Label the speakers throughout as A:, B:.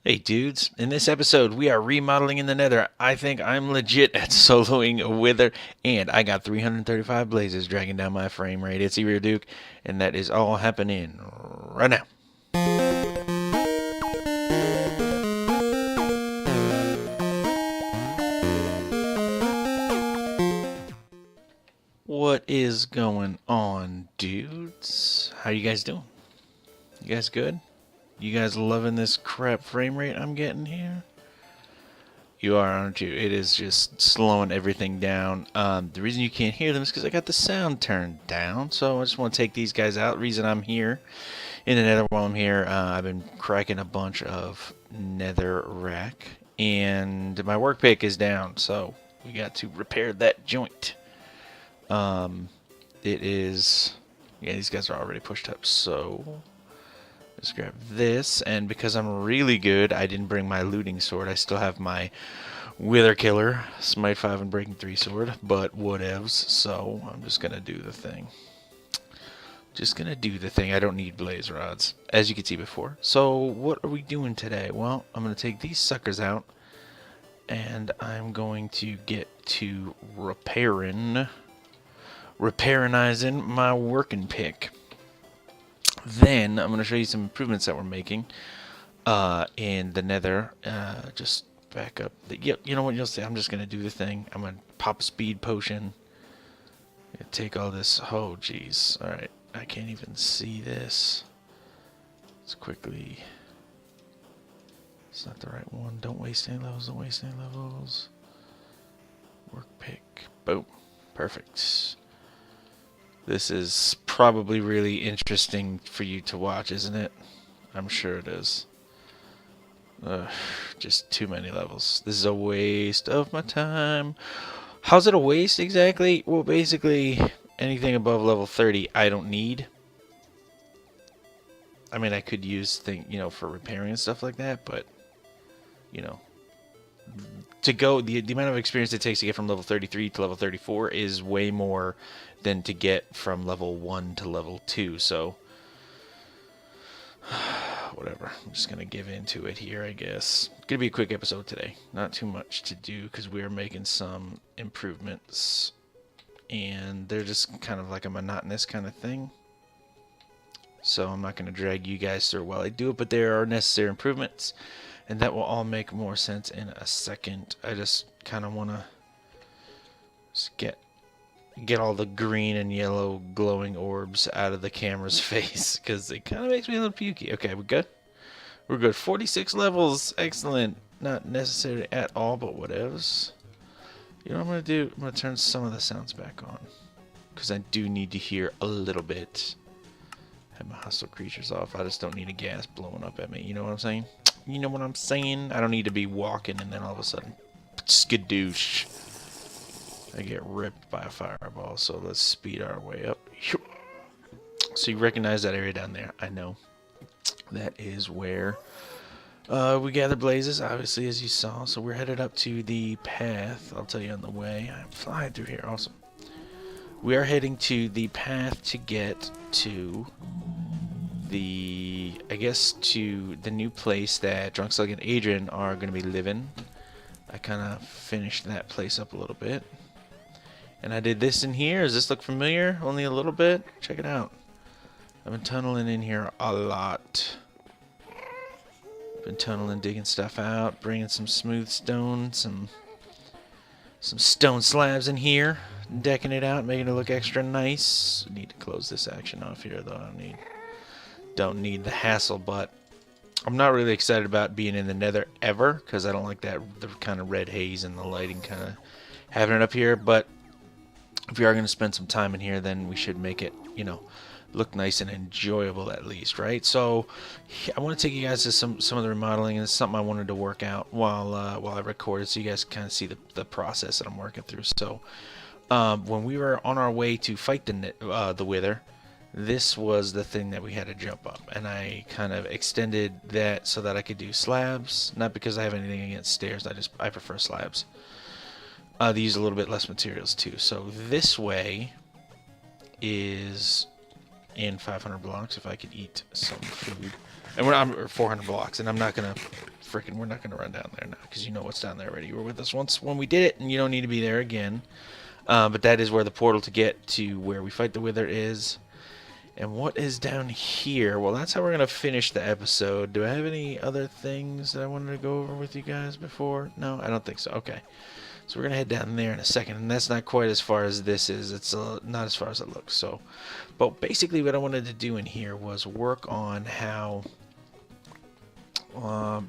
A: Hey dudes, in this episode we are remodeling in the nether. I think I'm legit at soloing Wither, and I got 335 blazes dragging down my frame rate. It's TheeRealDuke, and that is all happening right now. What is going on, dudes? How you guys doing? You guys good? You guys loving this crap frame rate I'm getting here? You are, aren't you? It is just slowing everything down. The reason you can't hear them is because I got the sound turned down. So I just want to take these guys out. Reason I'm here in the nether while I'm here, I've been cracking a bunch of nether rack. And my work pick is down. So we got to repair that joint. It is... Yeah, these guys are already pushed up. So... let's grab this, and because I'm really good, I didn't bring my looting sword. I still have my Wither Killer, Smite 5 and Breaking 3 sword, but whatevs, so I'm just gonna do the thing. I don't need blaze rods, as you could see before. So what are we doing today? Well, I'm gonna take these suckers out, and I'm going to get to repairinizing my working pick. Then I'm going to show you some improvements that we're making in the nether. Just back up. Yep, you know what you'll see? I'm just going to do the thing. I'm going to pop a speed potion. Take all this. Oh, jeez. Alright. I can't even see this. Let's quickly... It's not the right one. Don't waste any levels. Don't waste any levels. Work pick. Boom. Perfect. This is probably really interesting for you to watch, isn't it? I'm sure it is. Just too many levels. This is a waste of my time. How's it a waste exactly? Well, basically, anything above level 30 I don't need. I mean, I could use for repairing and stuff like that, but, to go, the amount of experience it takes to get from level 33 to level 34 is way more than to get from level 1 to level 2, so whatever. I'm just going to give into it here, I guess. It's going to be a quick episode today. Not too much to do because we are making some improvements, and they're just kind of like a monotonous kind of thing. So I'm not going to drag you guys through while I do it, but there are necessary improvements, and that will all make more sense in a second. I just kind of want to get all the green and yellow glowing orbs out of the camera's face, because it kind of makes me a little pukey. Okay, we good? We're good. 46 levels. Excellent. Not necessary at all, but whatevs. You know what I'm going to do? I'm going to turn some of the sounds back on, because I do need to hear a little bit. Have my hostile creatures off. I just don't need a gas blowing up at me. You know what I'm saying? You know what I'm saying? I don't need to be walking and then all of a sudden, skadoosh, I get ripped by a fireball. So let's speed our way up. So you recognize that area down there? I know. That is where we gather blazes, obviously, as you saw. So we're headed up to the path. I'll tell you on the way. I'm flying through here. Awesome. We are heading to the path to get to to the new place that Drunk Slug and Adrian are going to be living. I kind of finished that place up a little bit. And I did this in here. Does this look familiar? Only a little bit? Check it out. I've been tunneling in here a lot. Been tunneling, digging stuff out, bringing some smooth stone, some stone slabs in here, decking it out, making it look extra nice. Need to close this action off here, though. Don't need the hassle, but I'm not really excited about being in the nether ever, because I don't like the kind of red haze and the lighting kind of having it up here. But if we are going to spend some time in here, then we should make it, look nice and enjoyable at least, right? So I want to take you guys to some of the remodeling, and it's something I wanted to work out while I recorded, so you guys kind of see the process that I'm working through. So when we were on our way to fight the Wither, this was the thing that we had to jump up, and I kind of extended that so that I could do slabs. Not because I have anything against stairs, I prefer slabs. They use a little bit less materials too. So this way is in 500 blocks. If I could eat some food, And we're not, or 400 blocks, and I'm not gonna we're not gonna run down there now because you know what's down there already. You were with us once when we did it, and you don't need to be there again. But that is where the portal to get to where we fight the Wither is. And what is down here? Well, that's how we're gonna finish the episode. Do I have any other things that I wanted to go over with you guys before? No, I don't think so. Okay. So we're going to head down there in a second, and that's not quite as far as this is. It's not as far as it looks. So, but basically what I wanted to do in here was work on how,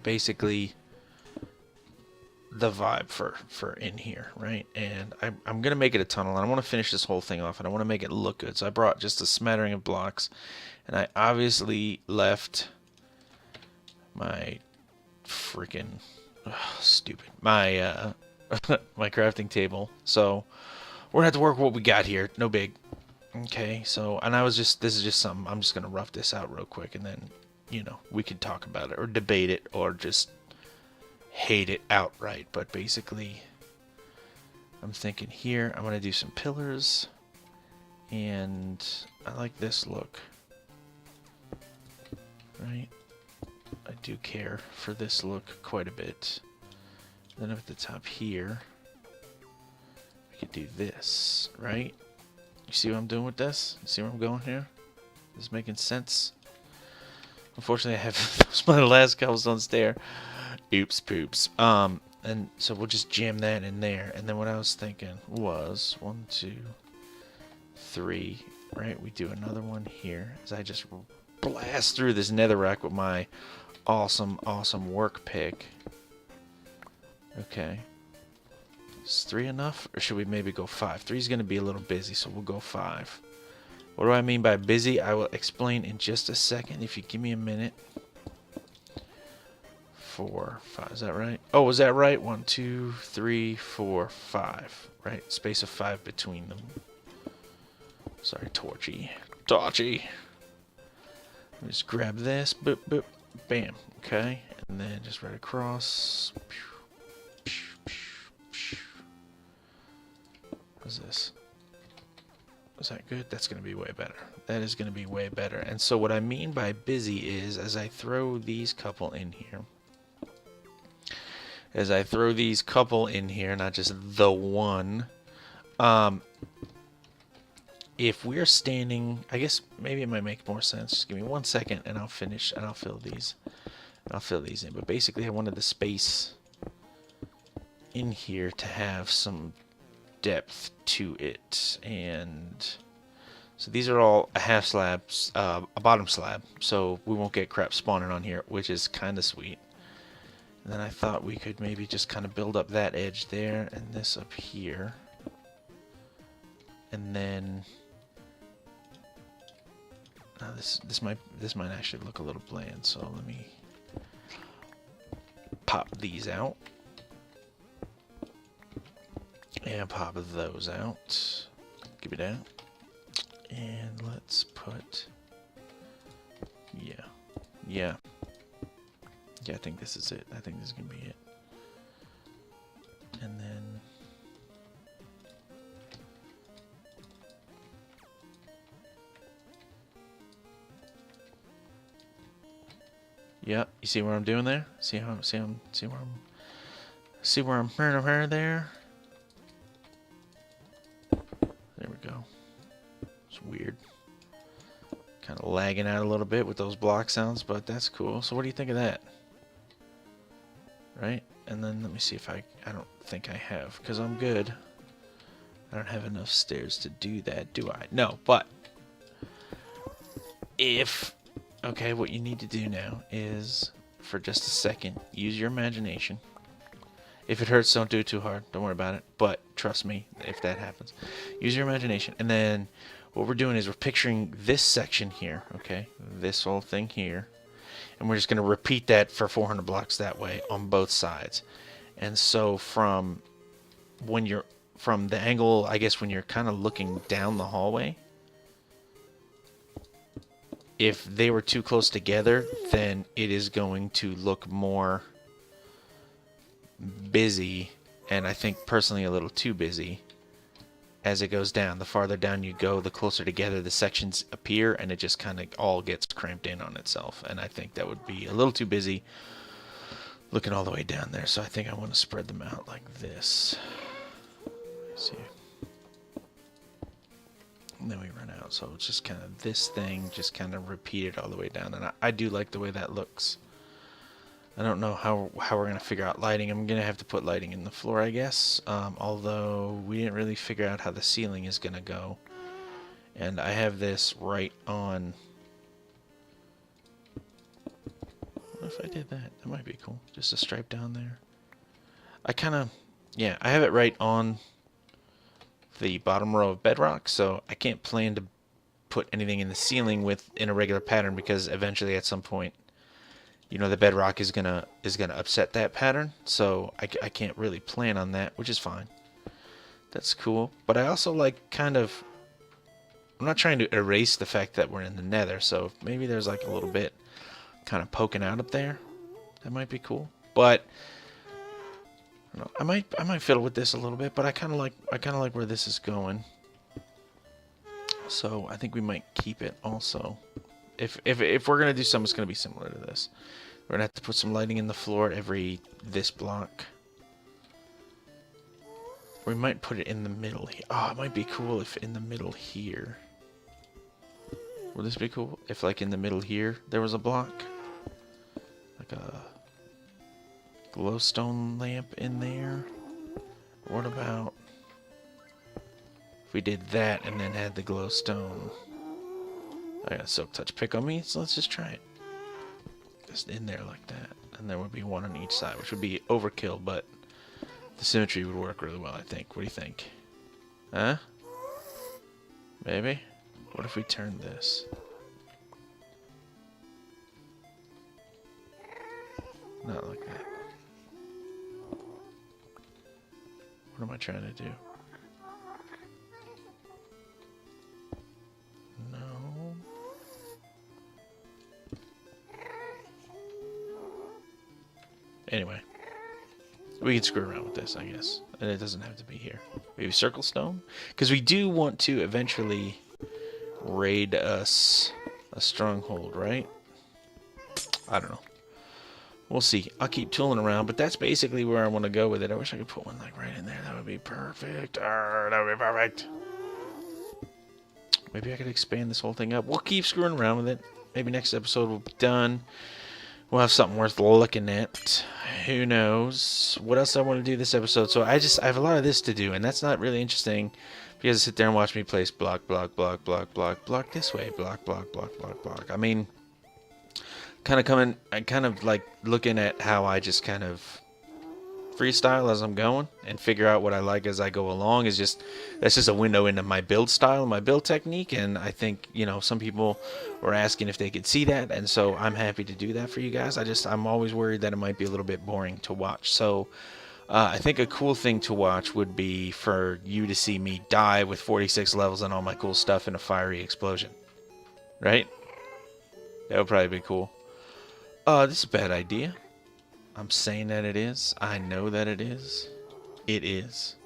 A: basically, the vibe for in here, right? And I'm going to make it a tunnel, and I want to finish this whole thing off, and I want to make it look good. So I brought just a smattering of blocks, and I obviously left my freaking, stupid, my, my crafting table. So we're gonna have to work what we got here. No big. Okay, so, and this is just something, I'm just gonna rough this out real quick, and then, you know, we can talk about it or debate it or just hate it outright. But basically, I'm thinking here I'm gonna do some pillars, and I like this look, right? I do care for this look quite a bit. Then up at the top here, we could do this, right? You see what I'm doing with this? You see where I'm going here? Is this making sense? Unfortunately, I have that was my last cobblestone stair. Oops, poops. And so we'll just jam that in there. And then what I was thinking was 1, 2, 3. Right? We do another one here as I just blast through this netherrack with my awesome work pick. Okay. Is 3 enough? Or should we maybe go 5? 3 is going to be a little busy, so we'll go 5. What do I mean by busy? I will explain in just a second if you give me a minute. 4, 5. Is that right? Oh, was that right? 1, 2, 3, 4, 5. Right? Space of 5 between them. Sorry, Torchy. Let me just grab this. Boop, boop. Bam. Okay. And then just right across. What's this? Is that good? That's going to be way better. That is going to be way better. And so what I mean by busy is as I throw these couple in here, not just the one, if we're standing, I guess maybe it might make more sense. Just give me 1 second and I'll finish and I'll fill these. In. But basically I wanted the space in here to have some depth to it, and so these are all a half slab, a bottom slab, so we won't get crap spawning on here, which is kind of sweet. And then I thought we could maybe just kind of build up that edge there and this up here, and then this might actually look a little bland, so let me pop these out. And pop those out. Give it out. And let's put... Yeah, I think this is it. I think this is going to be it. And then... Yeah, you see what I'm doing there? See where I'm there? There we go. It's weird. Kind of lagging out a little bit with those block sounds, but that's cool. So what do you think of that? Right? And then let me see if I don't think I have, because I'm good. I don't have enough stairs to do that, do I? No, but okay, what you need to do now is, for just a second, use your imagination. If it hurts, don't do it too hard. Don't worry about it. But trust me, if that happens, use your imagination. And then what we're doing is we're picturing this section here, okay? This whole thing here. And we're just going to repeat that for 400 blocks that way on both sides. And so from the angle, I guess when you're kind of looking down the hallway, if they were too close together, then it is going to look more busy, and I think personally a little too busy. as it goes down. The farther down you go, the closer together the sections appear, and it just kind of all gets cramped in on itself. And I think that would be a little too busy looking all the way down there. So I think I want to spread them out like this. Let's see. And then we run out. So it's just kind of this thing, just kind of repeated all the way down. And I do like the way that looks. I don't know how we're going to figure out lighting. I'm going to have to put lighting in the floor, I guess. Although we didn't really figure out how the ceiling is going to go. And I have this right on... What if I did that? That might be cool. Just a stripe down there. I kind of... Yeah, I have it right on the bottom row of bedrock. So I can't plan to put anything in the ceiling in a regular pattern. Because eventually at some point... You know, the bedrock is gonna upset that pattern, so I can't really plan on that, which is fine. That's cool. But I also like kind of... I'm not trying to erase the fact that we're in the nether, so maybe there's like a little bit kind of poking out up there. That might be cool. But I don't know, I might fiddle with this a little bit, but I kind of like where this is going. So I think we might keep it also. If we're gonna do something, it's gonna be similar to this. We're gonna have to put some lighting in the floor at this block. We might put it in the middle here. Oh, it might be cool if in the middle here. Would this be cool if, like, in the middle here there was a block, like a glowstone lamp in there? What about if we did that and then had the glowstone? I got a silk touch pick on me, so let's just try it. Just in there like that. And there would be one on each side, which would be overkill, but the symmetry would work really well, I think. What do you think? Huh? Maybe? What if we turn this? Not like that. What am I trying to do? Anyway, we can screw around with this, I guess. And it doesn't have to be here. Maybe circle stone? Because we do want to eventually raid us a stronghold, right? I don't know. We'll see. I'll keep tooling around, but that's basically where I want to go with it. I wish I could put one like right in there. That would be perfect. That would be perfect. Maybe I could expand this whole thing up. We'll keep screwing around with it. Maybe next episode will be done. We'll have something worth looking at. Who knows what else I want to do this episode. So I have a lot of this to do, and that's not really interesting because I sit there and watch me place block, block, block, block, block, block this way, block, block, block, block, block. I mean, I kind of like looking at how I just kind of freestyle as I'm going and figure out what I like as I go along. That's just a window into my build style, my build technique, and I think, you know, some people were asking if they could see that, and so I'm happy to do that for you guys. I'm always worried that it might be a little bit boring to watch. So I think a cool thing to watch would be for you to see me die with 46 levels and all my cool stuff in a fiery explosion. Right? That would probably be cool. This is a bad idea. I'm saying that it is. I know that it is. It is.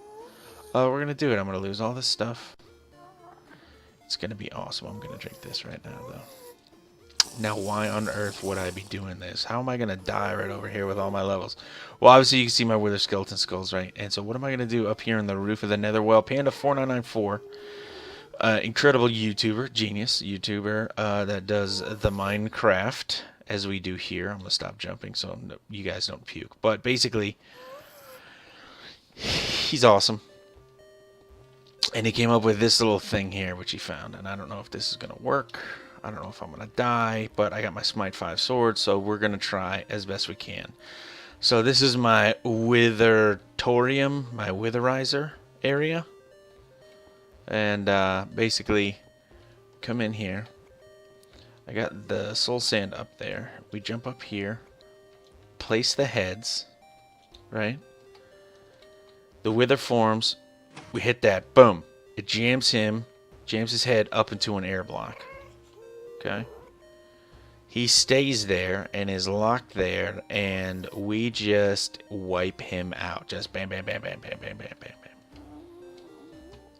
A: We're going to do it. I'm going to lose all this stuff. It's going to be awesome. I'm going to drink this right now, though. Now, why on earth would I be doing this? How am I going to die right over here with all my levels? Well, obviously, you can see my wither skeleton skulls, right? And so what am I going to do up here in the roof of the nether? Well, Panda4994, incredible YouTuber, genius YouTuber that does the Minecraft, as we do here. I'm going to stop jumping so you guys don't puke. But basically, he's awesome. And he came up with this little thing here, which he found. And I don't know if this is going to work. I don't know if I'm going to die. But I got my Smite 5 sword, so we're going to try as best we can. So this is my witherdome, my witherizer area. And basically, come in here. I got the soul sand up there. We jump up here, place the heads, right? The wither forms. We hit that. Boom. It jams his head up into an air block. Okay? He stays there and is locked there, and we just wipe him out. Just bam, bam, bam, bam, bam, bam, bam, bam, bam.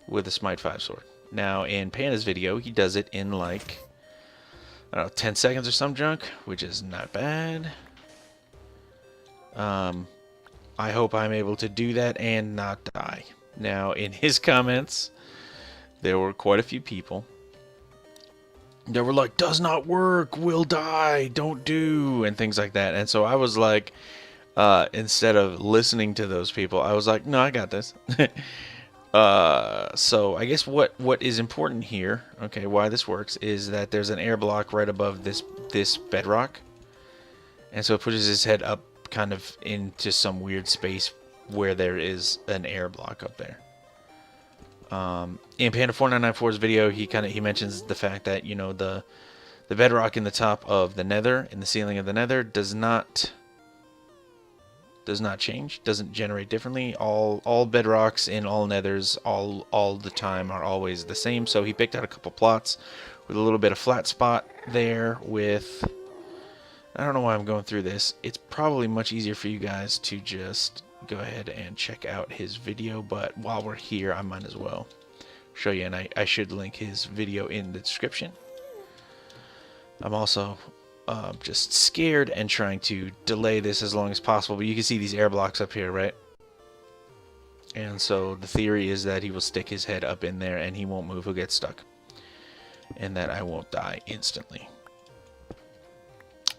A: with a Smite 5 sword. Now, in Panda's video, he does it in like, I don't know, 10 seconds or some junk, which is not bad. I hope I'm able to do that and not die. Now, in his comments, there were quite a few people that were like, does not work, will die, don't do, and things like that. And so I was like, instead of listening to those people, I was like, no, I got this. So I guess what is important here, okay, why this works, is that there's an air block right above this bedrock. And so it pushes his head up kind of into some weird space where there is an air block up there. In Panda4994's video, he mentions the fact that, you know, the bedrock in the top of the Nether, in the ceiling of the Nether, does not change, doesn't generate differently. All bedrocks in all Nethers all the time are always the same. So he picked out a couple plots with a little bit of flat spot there with, I don't know why I'm going through this. It's probably much easier for you guys to just go ahead and check out his video, but while we're here, I might as well show you, and I should link his video in the description. I'm also just scared and trying to delay this as long as possible, but you can see these air blocks up here, right? And so the theory is that he will stick his head up in there and he won't move, he'll get stuck, and that I won't die instantly.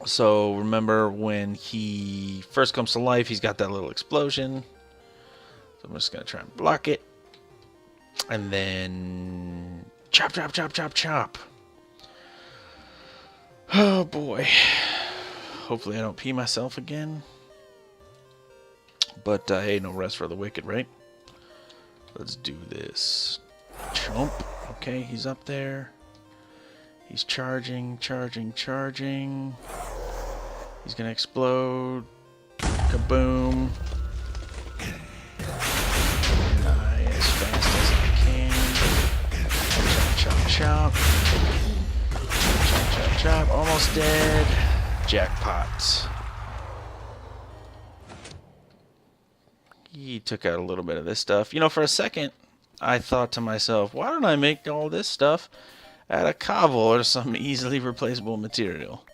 A: So remember when he first comes to life, he's got that little explosion. So I'm just going to try and block it. And then chop, chop, chop, chop, chop. Oh boy. Hopefully I don't pee myself again. But hey, no rest for the wicked, right? Let's do this. Chomp. Okay, he's up there. He's charging, charging, charging. He's gonna explode. Kaboom. Die as fast as I can. Chop, chop, chop. Chop, chop, chop. Almost dead. Jackpot. He took out a little bit of this stuff. You know, for a second, I thought to myself, why don't I make all this stuff out of cobble or some easily replaceable material?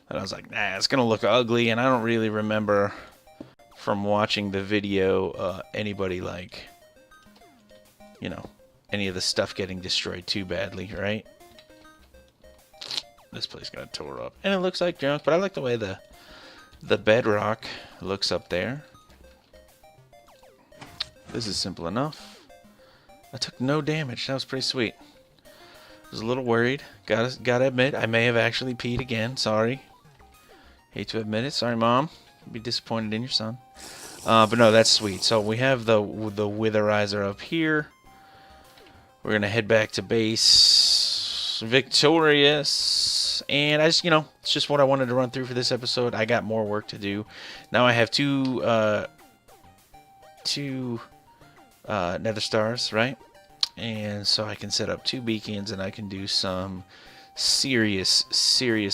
A: And I was like, nah, it's gonna look ugly, and I don't really remember from watching the video anybody, like, you know, any of the stuff getting destroyed too badly, right? This place got tore up, and it looks like junk, but I like the way the bedrock looks up there. This is simple enough. I took no damage. That was pretty sweet. I was a little worried. Gotta admit, I may have actually peed again. Sorry. Hate to admit it. Sorry, Mom. Be disappointed in your son. But no, that's sweet. So we have the witherizer up here. We're gonna head back to base, victorious. And I just, you know, it's just what I wanted to run through for this episode. I got more work to do. Now I have two nether stars, right? And so I can set up 2 beacons, and I can do some serious,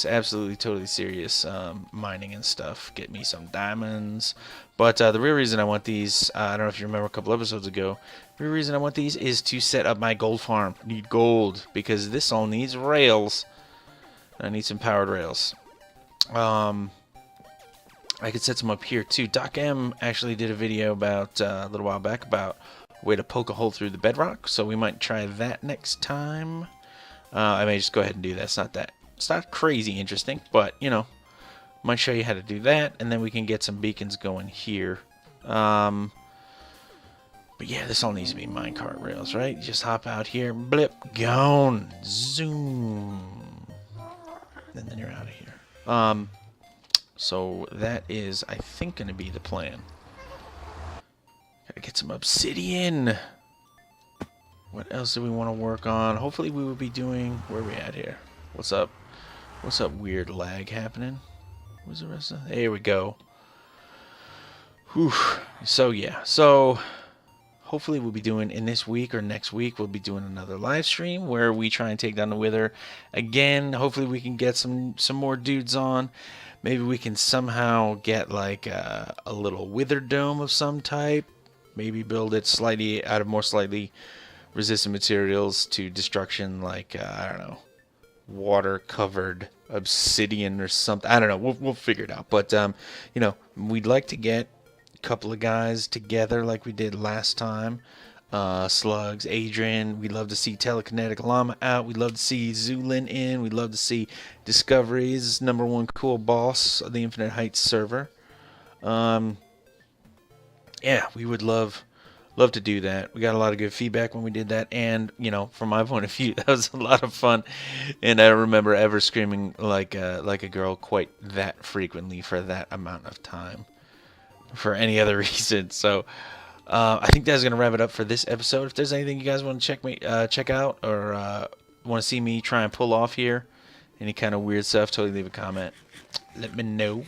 A: absolutely totally serious mining and stuff. Get me some diamonds. But the real reason I want these, I don't know if you remember a couple episodes ago, the real reason I want these is to set up my gold farm. I need gold, because this all needs rails. I need some powered rails. I could set some up here too. Doc M actually did a video about a little while back about a way to poke a hole through the bedrock, so we might try that next time. I may just go ahead and do that. It's not crazy interesting, but you know, might show you how to do that, and then we can get some beacons going here. But yeah, this all needs to be minecart rails, right? You just hop out here, blip, gone, zoom, and then you're out of here. So that is, I think, going to be the plan. Gotta get some obsidian. What else do we want to work on? Hopefully we will be doing... Where are we at here? What's up? What's up, weird lag happening? Where's the rest of... There we go. Whew. So, yeah. So, hopefully we'll be doing, in this week or next week, we'll be doing another live stream where we try and take down the Wither. Again, hopefully we can get some more dudes on. Maybe we can somehow get like a little wither dome of some type. Maybe build it slightly resistant materials to destruction, like I don't know, water covered obsidian or something. I don't know. We'll figure it out. But you know, we'd like to get a couple of guys together like we did last time. Slugs, Adrian. We'd love to see Telekinetic Llama out. We'd love to see Zulin in. We'd love to see Discovery's #1 cool boss of the Infinite Heights server. Yeah, we would love to do that. We got a lot of good feedback when we did that, and you know, from my point of view, that was a lot of fun. And I don't remember ever screaming like a girl quite that frequently for that amount of time for any other reason. So I think that's gonna wrap it up for this episode. If there's anything you guys want to check out, or want to see me try and pull off here, any kind of weird stuff, totally leave a comment. Let me know.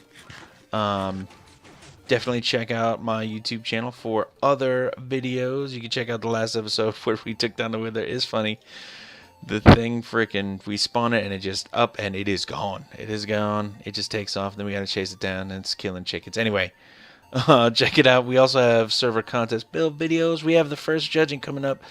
A: Definitely check out my YouTube channel for other videos. You can check out the last episode where we took down the Wither. It's funny. The thing freaking, we spawn it and it just up and it is gone. It is gone. It just takes off. Then we gotta chase it down and it's killing chickens. Anyway, check it out. We also have server contest build videos. We have the first judging coming up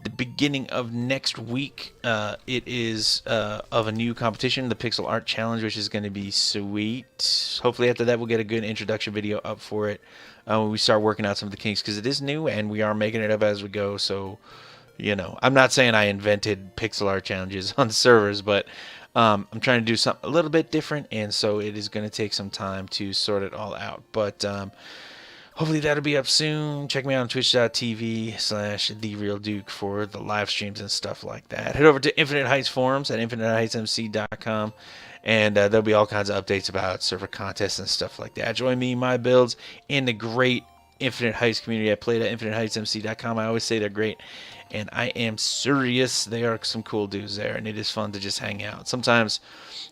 A: the beginning of next week. It is of a new competition, the Pixel Art Challenge, which is going to be sweet. Hopefully after that we'll get a good introduction video up for it when we start working out some of the kinks, because it is new and we are making it up as we go. So, you know, I'm not saying I invented pixel art challenges on servers, but I'm trying to do something a little bit different, and so it is going to take some time to sort it all out. But hopefully that'll be up soon. Check me out on twitch.tv/TheeRealDuke for the live streams and stuff like that. Head over to Infinite Heights forums at infiniteheightsmc.com, and there'll be all kinds of updates about server contests and stuff like that. Join me, my builds, in the great Infinite Heights community. I played at infiniteheightsmc.com. I always say they're great, and I am serious. They are some cool dudes there, and it is fun to just hang out. Sometimes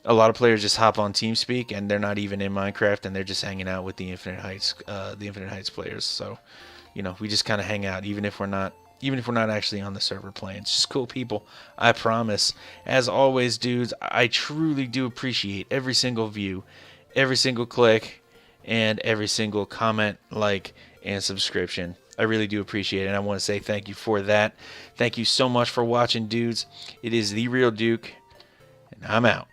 A: a lot of players just hop on TeamSpeak and they're not even in Minecraft, and they're just hanging out with the Infinite Heights players. So, you know, we just kind of hang out, even if we're not actually on the server playing. It's just cool people, I promise. As always, dudes, I truly do appreciate every single view, every single click, and every single comment, like, and subscription. I really do appreciate it, and I want to say thank you for that. Thank you so much for watching, dudes. It is TheeRealDuke, and I'm out.